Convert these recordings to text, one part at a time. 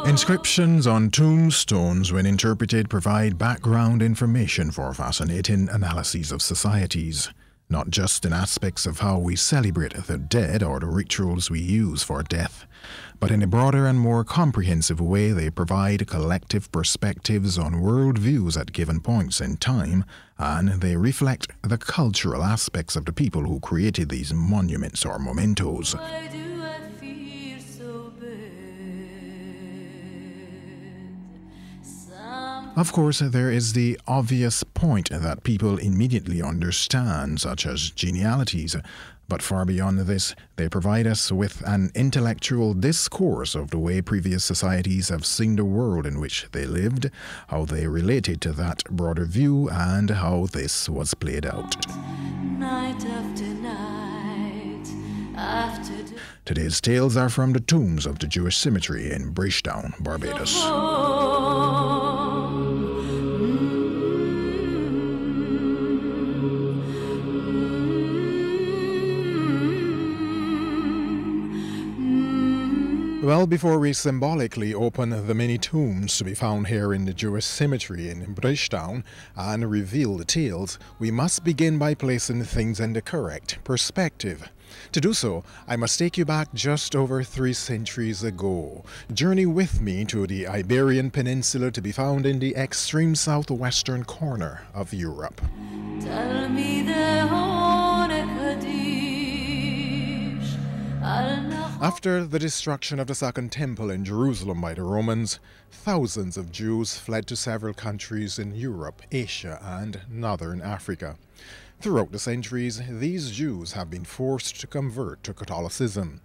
Inscriptions on tombstones, when interpreted, provide background information for fascinating analyses of societies, not just in aspects of how we celebrate the dead or the rituals we use for death, but in a broader and more comprehensive way. They provide collective perspectives on worldviews at given points in time, and they reflect the cultural aspects of the people who created these monuments or mementos. Of course, there is the obvious point that people immediately understand, such as genealogies, but far beyond this, they provide us with an intellectual discourse of the way previous societies have seen the world in which they lived, how they related to that broader view, and how this was played out. Night after night after Today's tales are from the tombs of the Jewish cemetery in Bridgetown, Barbados. Well, before we symbolically open the many tombs to be found here in the Jewish cemetery in Bridgetown and reveal the tales, we must begin by placing things in the correct perspective. To do so, I must take you back just over 3 centuries ago. Journey with me to the Iberian Peninsula, to be found in the extreme southwestern corner of Europe. Tell me After the destruction of the Second Temple in Jerusalem by the Romans, thousands of Jews fled to several countries in Europe, Asia, and northern Africa. Throughout the centuries, these Jews have been forced to convert to Catholicism.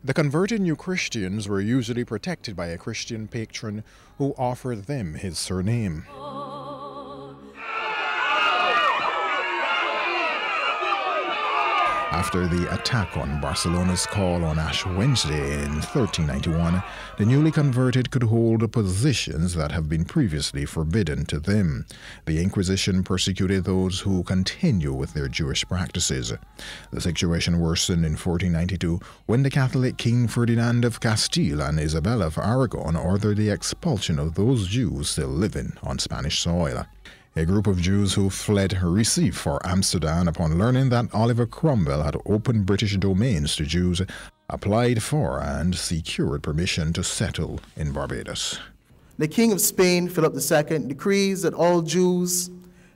The converted new Christians were usually protected by a Christian patron who offered them his surname. After the attack on Barcelona's call on Ash Wednesday in 1391, the newly converted could hold positions that have been previously forbidden to them. The Inquisition persecuted those who continue with their Jewish practices. The situation worsened in 1492 when the Catholic King Ferdinand of Castile and Isabella of Aragon ordered the expulsion of those Jews still living on Spanish soil. A group of Jews who fled Recife for Amsterdam upon learning that Oliver Cromwell had opened British domains to Jews applied for and secured permission to settle in Barbados. The King of Spain, Philip II, decrees that all Jews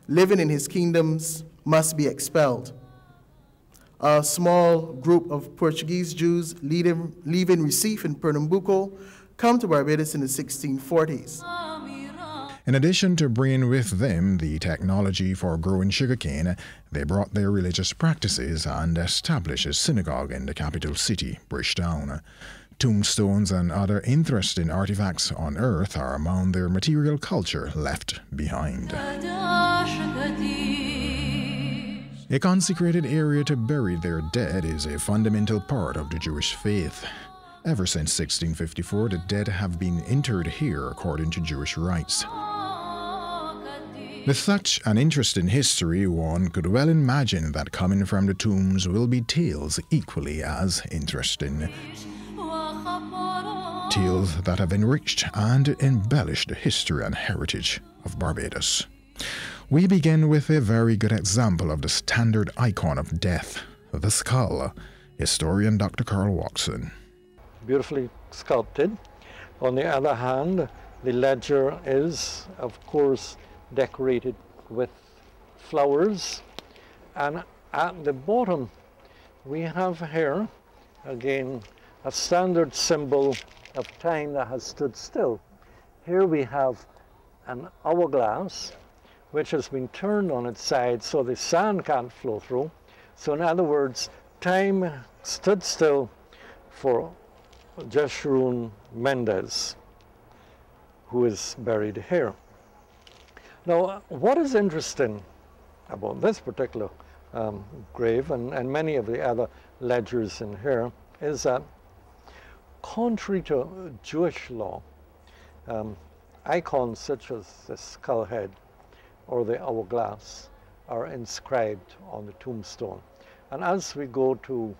living in his kingdoms must be expelled. A small group of Portuguese Jews leaving Recife and Pernambuco come to Barbados in the 1640s. In addition to bringing with them the technology for growing sugarcane, they brought their religious practices and established a synagogue in the capital city, Bridgetown. Tombstones and other interesting artifacts on earth are among their material culture left behind. A consecrated area to bury their dead is a fundamental part of the Jewish faith. Ever since 1654, the dead have been interred here according to Jewish rites. With such an interesting history, one could well imagine that coming from the tombs will be tales equally as interesting. Tales that have enriched and embellished the history and heritage of Barbados. We begin with a very good example of the standard icon of death, the skull. Historian Dr. Carl Watson. Beautifully sculpted. On the other hand, the ledger is, of course, decorated with flowers, and at the bottom we have here again a standard symbol of time that has stood still. Here we have an hourglass which has been turned on its side so the sand can't flow through. So in other words, time stood still for Jeshurun Mendez, who is buried here. Now, what is interesting about this particular grave and many of the other ledgers in here is that, contrary to Jewish law, icons such as the skull head or the hourglass are inscribed on the tombstone. And as we go to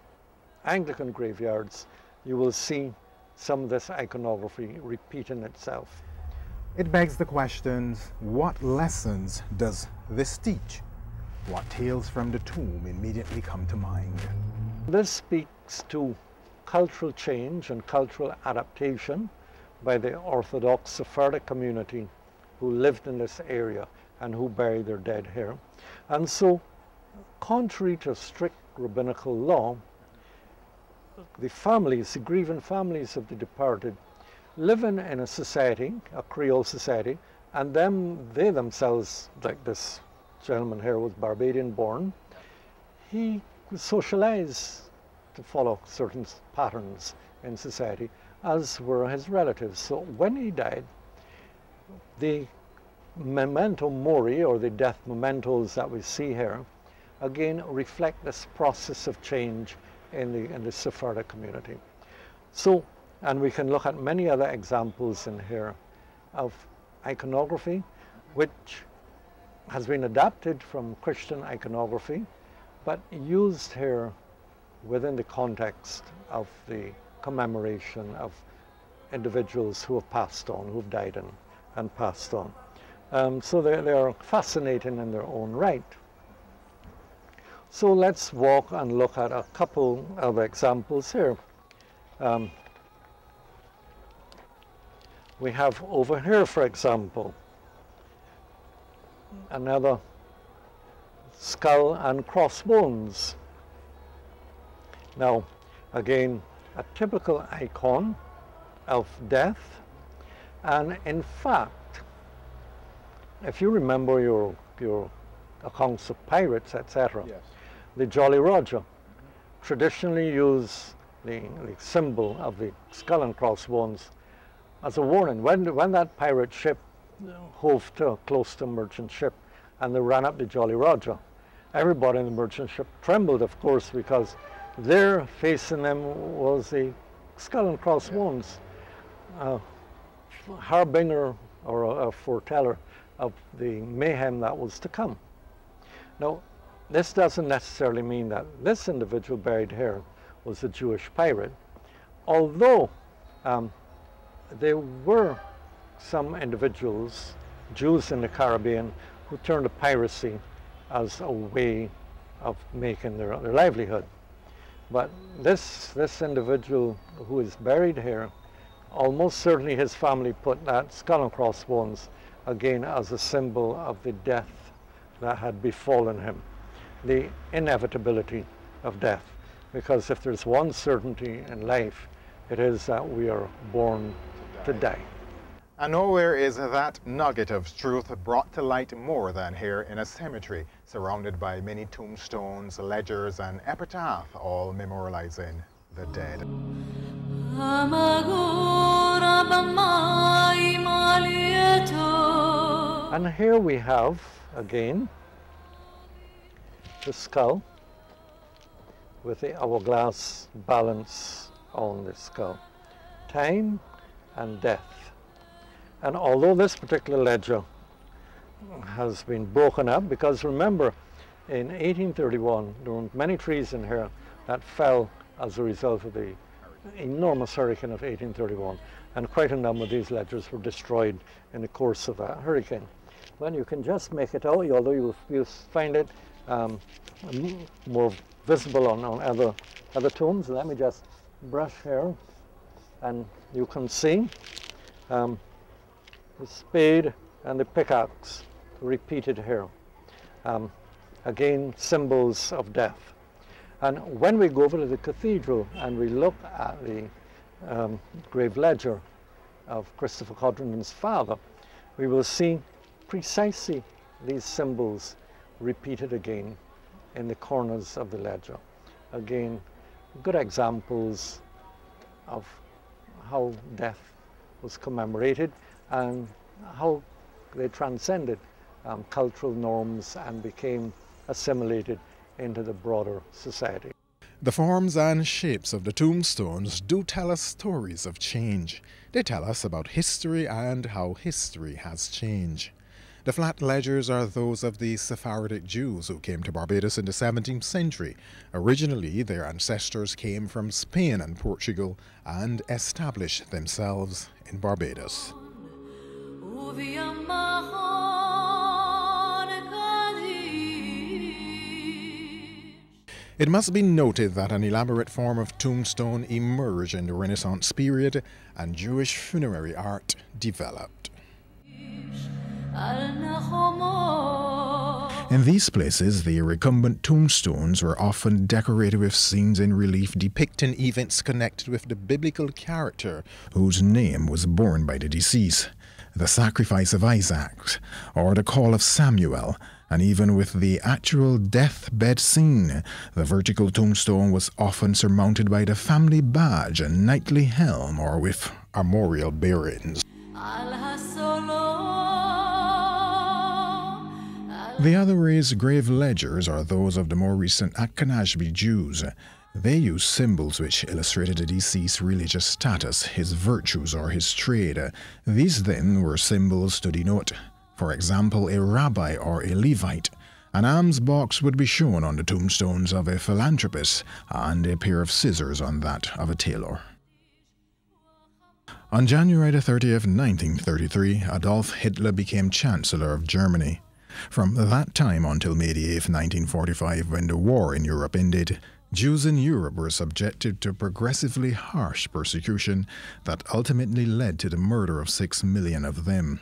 Anglican graveyards, you will see some of this iconography repeating itself. It begs the questions, what lessons does this teach? What tales from the tomb immediately come to mind? This speaks to cultural change and cultural adaptation by the Orthodox Sephardic community who lived in this area and who buried their dead here. And so, contrary to strict rabbinical law, the families, the grieving families of the departed, living in a society, a Creole society, and they themselves, like this gentleman here was Barbadian born, he was socialized to follow certain patterns in society, as were his relatives. So when he died, the memento mori, or the death mementos that we see here, again reflect this process of change in the Sephardic community. So, and we can look at many other examples in here of iconography, which has been adapted from Christian iconography, but used here within the context of the commemoration of individuals who have passed on, who have died and passed on. So they are fascinating in their own right. So let's walk and look at a couple of examples here. We have over here, for example, another skull and crossbones. Now, again, a typical icon of death. And in fact, if you remember your accounts of pirates, etc., yes, the Jolly Roger traditionally used the symbol of the skull and crossbones as a warning. When that pirate ship hove to close to a merchant ship and they ran up the Jolly Roger, everybody in the merchant ship trembled, of course, because there facing them was a skull and crossbones, harbinger or a foreteller of the mayhem that was to come. Now, this doesn't necessarily mean that this individual buried here was a Jewish pirate, although there were some individuals, Jews in the Caribbean, who turned to piracy as a way of making their livelihood. But this individual who is buried here, almost certainly his family put that skull and crossbones again as a symbol of the death that had befallen him, the inevitability of death. Because if there's one certainty in life, it is that we are born to die. And nowhere is that nugget of truth brought to light more than here in a cemetery, surrounded by many tombstones, ledgers, and epitaph, all memorializing the dead. And here we have, again, the skull with the hourglass balance on the skull. Time and death. And although this particular ledger has been broken up, because remember, in 1831, there were many trees in here that fell as a result of the enormous hurricane of 1831, and quite a number of these ledgers were destroyed in the course of that hurricane. Well, you can just make it out, although you'll find it more visible on other tombs. Let me just brush here, and you can see the spade and the pickaxe repeated here. Again, symbols of death. And when we go over to the cathedral and we look at the grave ledger of Christopher Codrington's father, we will see precisely these symbols repeated again in the corners of the ledger. Again, good examples of how death was commemorated and how they transcended cultural norms and became assimilated into the broader society. The forms and shapes of the tombstones do tell us stories of change. They tell us about history and how history has changed. The flat ledgers are those of the Sephardic Jews who came to Barbados in the 17th century. Originally, their ancestors came from Spain and Portugal and established themselves in Barbados. It must be noted that an elaborate form of tombstone emerged in the Renaissance period and Jewish funerary art developed. In these places, the recumbent tombstones were often decorated with scenes in relief depicting events connected with the biblical character whose name was borne by the deceased, the sacrifice of Isaac, or the call of Samuel, and even with the actual deathbed scene. The vertical tombstone was often surmounted by the family badge and knightly helm, or with armorial bearings. The other raised grave ledgers are those of the more recent Ashkenazi Jews. They used symbols which illustrated the deceased's religious status, his virtues, or his trade. These then were symbols to denote, for example, a rabbi or a Levite. An alms box would be shown on the tombstones of a philanthropist and a pair of scissors on that of a tailor. On January 30th, 1933, Adolf Hitler became Chancellor of Germany. From that time until May 8, 1945, when the war in Europe ended, Jews in Europe were subjected to progressively harsh persecution that ultimately led to the murder of 6 million of them.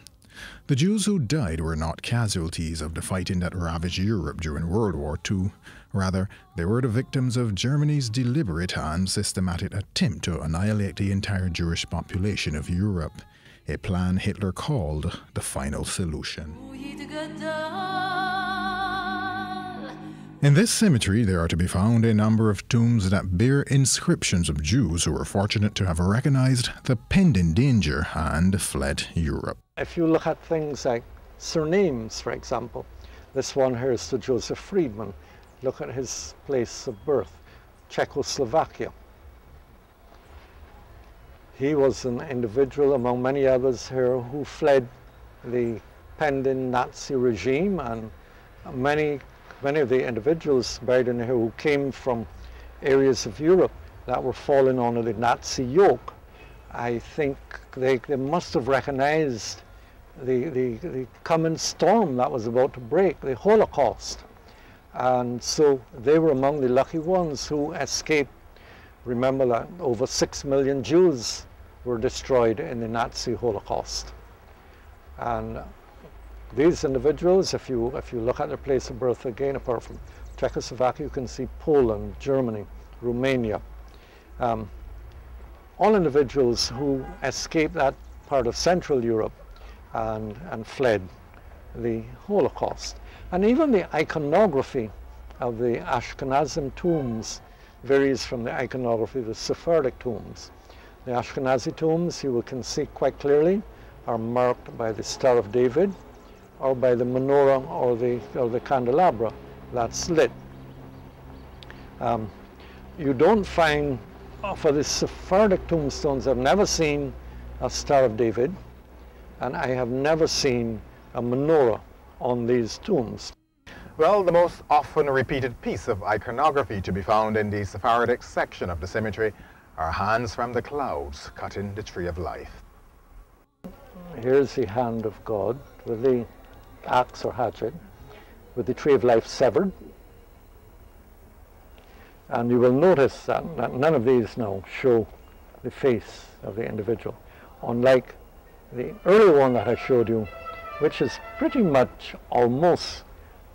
The Jews who died were not casualties of the fighting that ravaged Europe during World War II. Rather, they were the victims of Germany's deliberate and systematic attempt to annihilate the entire Jewish population of Europe, a plan Hitler called the final solution. In this cemetery, there are to be found a number of tombs that bear inscriptions of Jews who were fortunate to have recognized the pending danger and fled Europe. If you look at things like surnames, for example, this one here is Sir Joseph Friedman. Look at his place of birth, Czechoslovakia. He was an individual among many others here who fled the pending Nazi regime, and many of the individuals buried in here who came from areas of Europe that were falling under the Nazi yoke. I think they must have recognized the coming storm that was about to break, the Holocaust. And so they were among the lucky ones who escaped. Remember that over 6 million Jews were destroyed in the Nazi Holocaust. And these individuals, if you look at their place of birth again, apart from Czechoslovakia, you can see Poland, Germany, Romania. All individuals who escaped that part of Central Europe and fled the Holocaust. And even the iconography of the Ashkenazim tombs varies from the iconography of the Sephardic tombs. The Ashkenazi tombs, you can see quite clearly, are marked by the Star of David or by the menorah or the candelabra that's lit. You don't find, for the Sephardic tombstones, I've never seen a Star of David, and I have never seen a menorah on these tombs. Well, the most often repeated piece of iconography to be found in the Sephardic section of the cemetery are hands from the clouds cutting the tree of life. Here's the hand of God with the axe or hatchet, with the tree of life severed. And you will notice that none of these now show the face of the individual, unlike the earlier one that I showed you, which is pretty much almost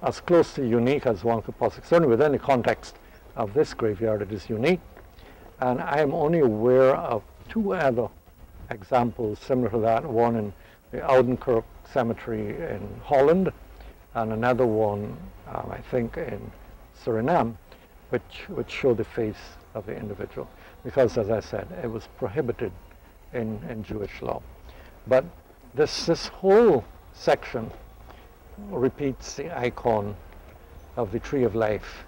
as close to unique as one could possibly. Certainly within the context of this graveyard, it is unique. And I am only aware of 2 other examples similar to that, one in the Oudenkirk Cemetery in Holland, and another one, I think, in Suriname, which show the face of the individual. Because, as I said, it was prohibited in Jewish law. But this whole section repeats the icon of the tree of life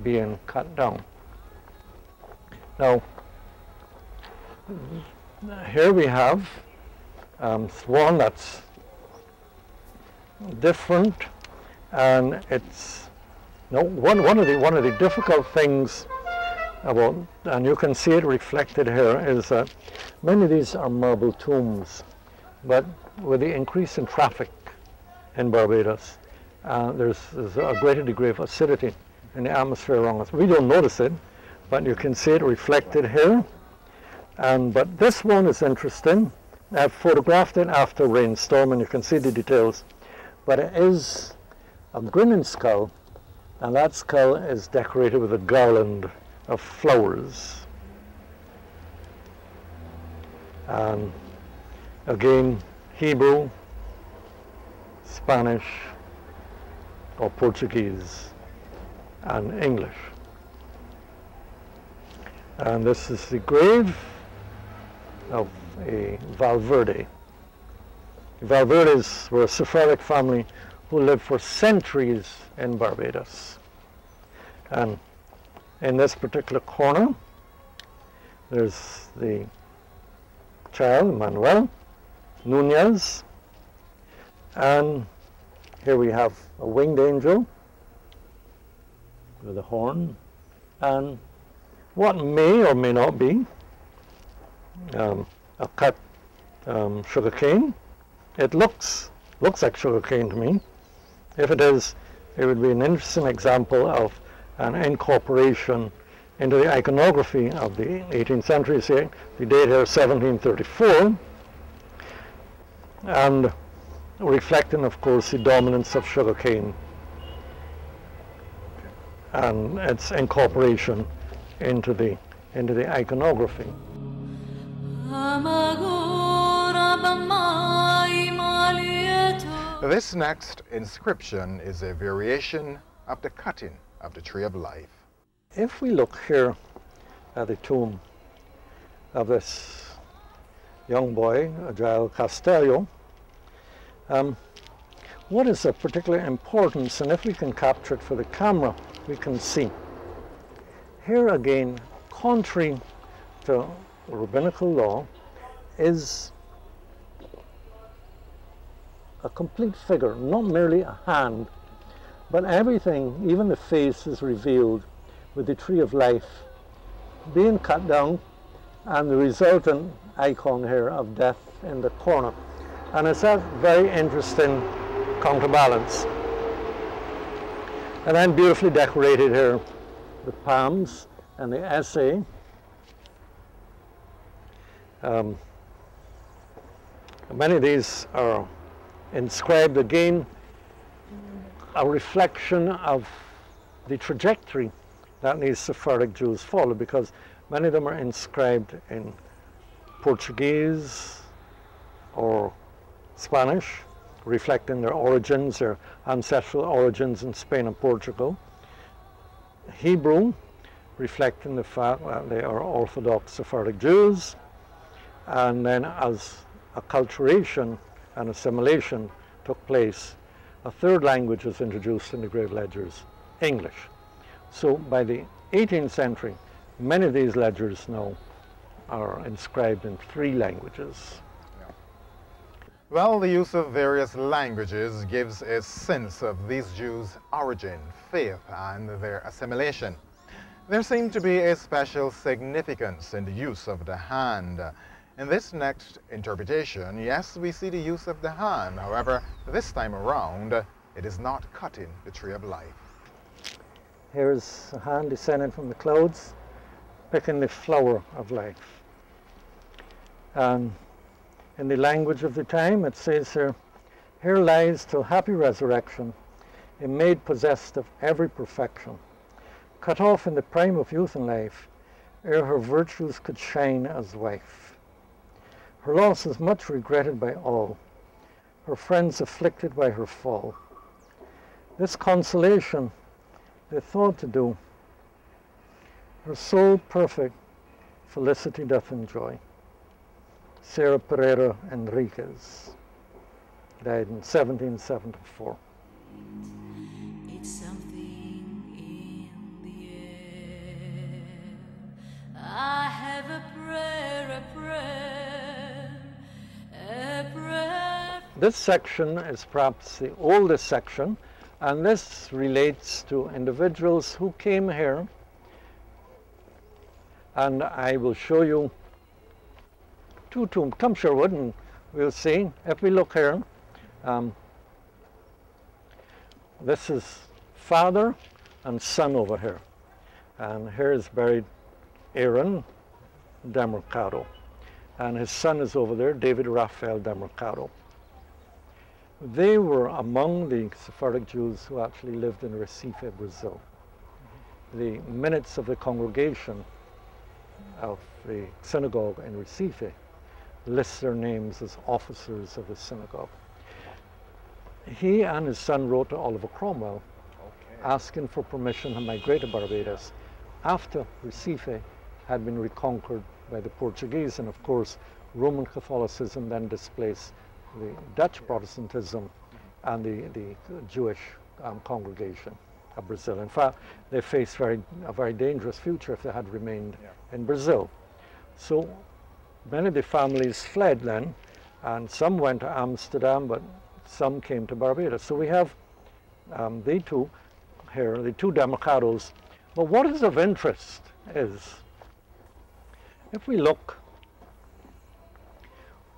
being cut down. Now, here we have one that's different, and it's one of the difficult things about, and you can see it reflected here, is that many of these are marble tombs, but with the increase in traffic in Barbados, there's a greater degree of acidity in the atmosphere around us. We don't notice it, but you can see it reflected here. But this one is interesting. I've photographed it after rainstorm, and you can see the details. But it is a grinning skull, and that skull is decorated with a garland of flowers. And again, Hebrew, Spanish, or Portuguese, and English. And this is the grave of a Valverde. The Valverdes were a Sephardic family who lived for centuries in Barbados. And in this particular corner, there's the child, Manuel Nunez, and here we have a winged angel with a horn, and what may or may not be a cut sugar cane. It looks like sugar cane to me. If it is, it would be an interesting example of an incorporation into the iconography of the 18th century. See, the date here is 1734, and reflecting, of course, the dominance of sugar cane and its incorporation into the iconography. This next inscription is a variation of the cutting of the Tree of Life. If we look here at the tomb of this young boy, Agile Castello, what is of particular importance, and if we can capture it for the camera, we can see. Here again, contrary to rabbinical law, is a complete figure, not merely a hand, but everything, even the face, is revealed with the Tree of Life being cut down and the resultant icon here of death in the corner. And it's a very interesting counterbalance. And then beautifully decorated here with palms and the essay. Many of these are inscribed, again, a reflection of the trajectory that these Sephardic Jews followed, because many of them are inscribed in Portuguese or Spanish, reflecting their origins, their ancestral origins in Spain and Portugal. Hebrew, reflecting the fact that they are Orthodox Sephardic Jews. And then as acculturation and assimilation took place, a third language was introduced in the grave ledgers, English. So by the 18th century, many of these ledgers now are inscribed in 3 languages. Well, the use of various languages gives a sense of these Jews' origin, faith, and their assimilation. There seemed to be a special significance in the use of the hand. In this next interpretation, yes, we see the use of the hand. However, this time around, it is not cutting the Tree of Life. Here's a hand descending from the clouds, picking the flower of life. And in the language of the time, it says here, "Here lies till happy resurrection, a maid possessed of every perfection, cut off in the prime of youth and life, ere her virtues could shine as wife. Her loss is much regretted by all, her friends afflicted by her fall. This consolation they thought to do, her soul perfect felicity doth enjoy." Sarah Pereira Enriquez, died in 1774. It's something in the air. I have a prayer, a prayer, a prayer. This section is perhaps the oldest section, and this relates to individuals who came here, and I will show you two tombs. Come Sherwood and we'll see. If we look here, this is father and son over here, and here is buried Aaron Demercado, and his son is over there, David Raphael Demercado. They were among the Sephardic Jews who actually lived in Recife, Brazil. The minutes of the congregation of the synagogue in Recife list their names as officers of the synagogue. He and his son wrote to Oliver Cromwell asking for permission to migrate to Barbados after Recife had been reconquered by the Portuguese, and of course Roman Catholicism then displaced the Dutch Protestantism and the Jewish congregation of Brazil. In fact, they faced a very dangerous future if they had remained in Brazil. So many of the families fled then, and some went to Amsterdam, but some came to Barbados. So we have the two here, the two Demercados. But what is of interest is, if we look,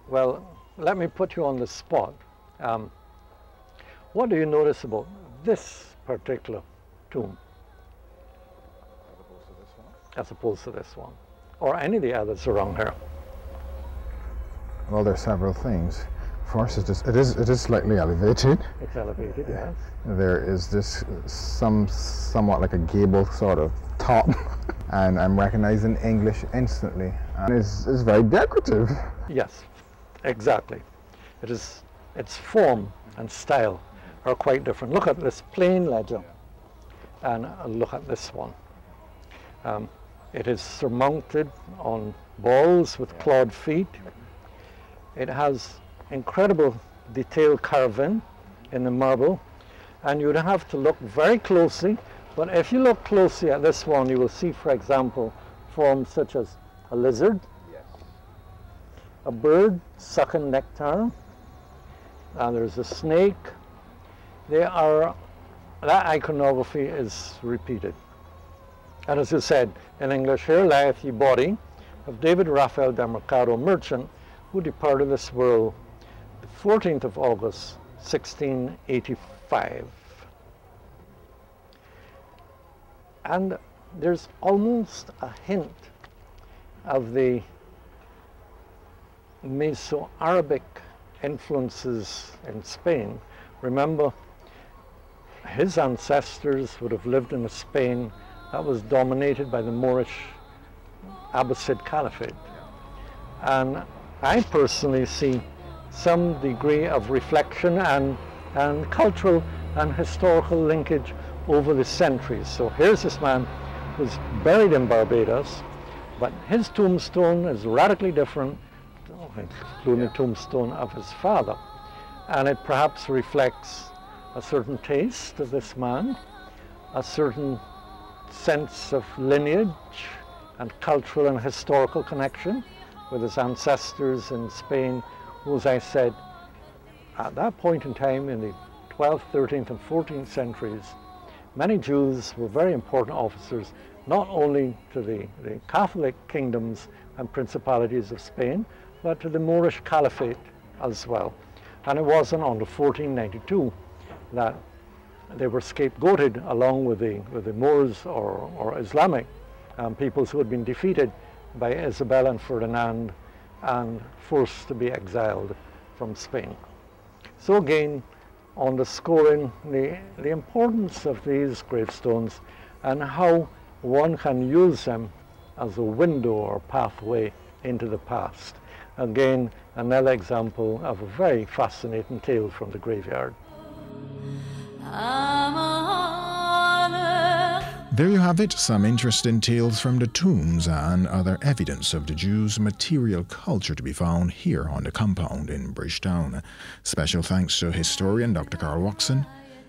well, let me put you on the spot. What do you notice about this particular tomb as opposed to this one, or any of the others around here? Well, there are several things. First, it is slightly elevated. It's elevated, yes. There is this somewhat like a gable sort of top, and I'm recognizing English instantly. And it's very decorative. Yes, exactly. Its form and style are quite different. Look at this plain ledger, and look at this one. It is surmounted on balls with clawed feet. It has incredible detailed carving in the marble, and you'd have to look very closely, but if you look closely at this one, you will see, for example, forms such as a lizard, a bird sucking nectar, and there's a snake. That iconography is repeated. And as you said in English, here lieth the body of David Raphael Demercado, merchant, who departed this world the 14th of August, 1685. And there's almost a hint of the Meso-Arabic influences in Spain. Remember, his ancestors would have lived in a Spain that was dominated by the Moorish Abbasid Caliphate. And I personally see some degree of reflection and cultural and historical linkage over the centuries. So here's this man who's buried in Barbados, but his tombstone is radically different, including the tombstone of his father. And it perhaps reflects a certain taste of this man, a certain sense of lineage and cultural and historical connection with his ancestors in Spain, who, as I said, at that point in time in the 12th, 13th and 14th centuries, many Jews were very important officers, not only to the Catholic kingdoms and principalities of Spain, but to the Moorish Caliphate as well. And it wasn't until 1492 that they were scapegoated along with the Moors or Islamic peoples who had been defeated by Isabella and Ferdinand and forced to be exiled from Spain. So again, underscoring the importance of these gravestones and how one can use them as a window or pathway into the past. Again, another example of a very fascinating tale from the graveyard. There you have it, some interesting tales from the tombs and other evidence of the Jews' material culture to be found here on the compound in Bridgetown. Special thanks to historian Dr. Carl Watson,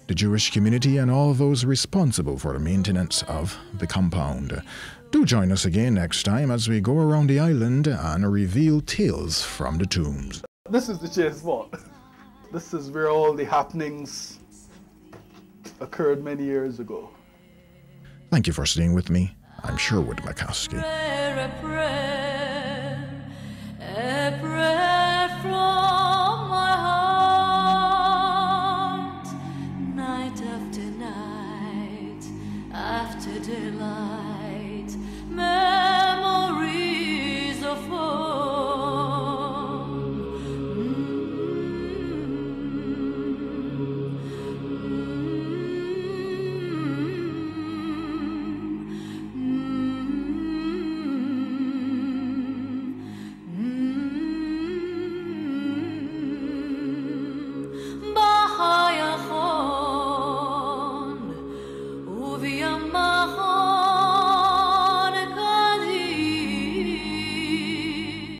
the Jewish community, and all those responsible for the maintenance of the compound. Do join us again next time as we go around the island and reveal tales from the tombs. This is the chair spot. This is where all the happenings occurred many years ago. Thank you for staying with me. I'm Sherwood McCaskey. A prayer from my heart, night after night, after daylight.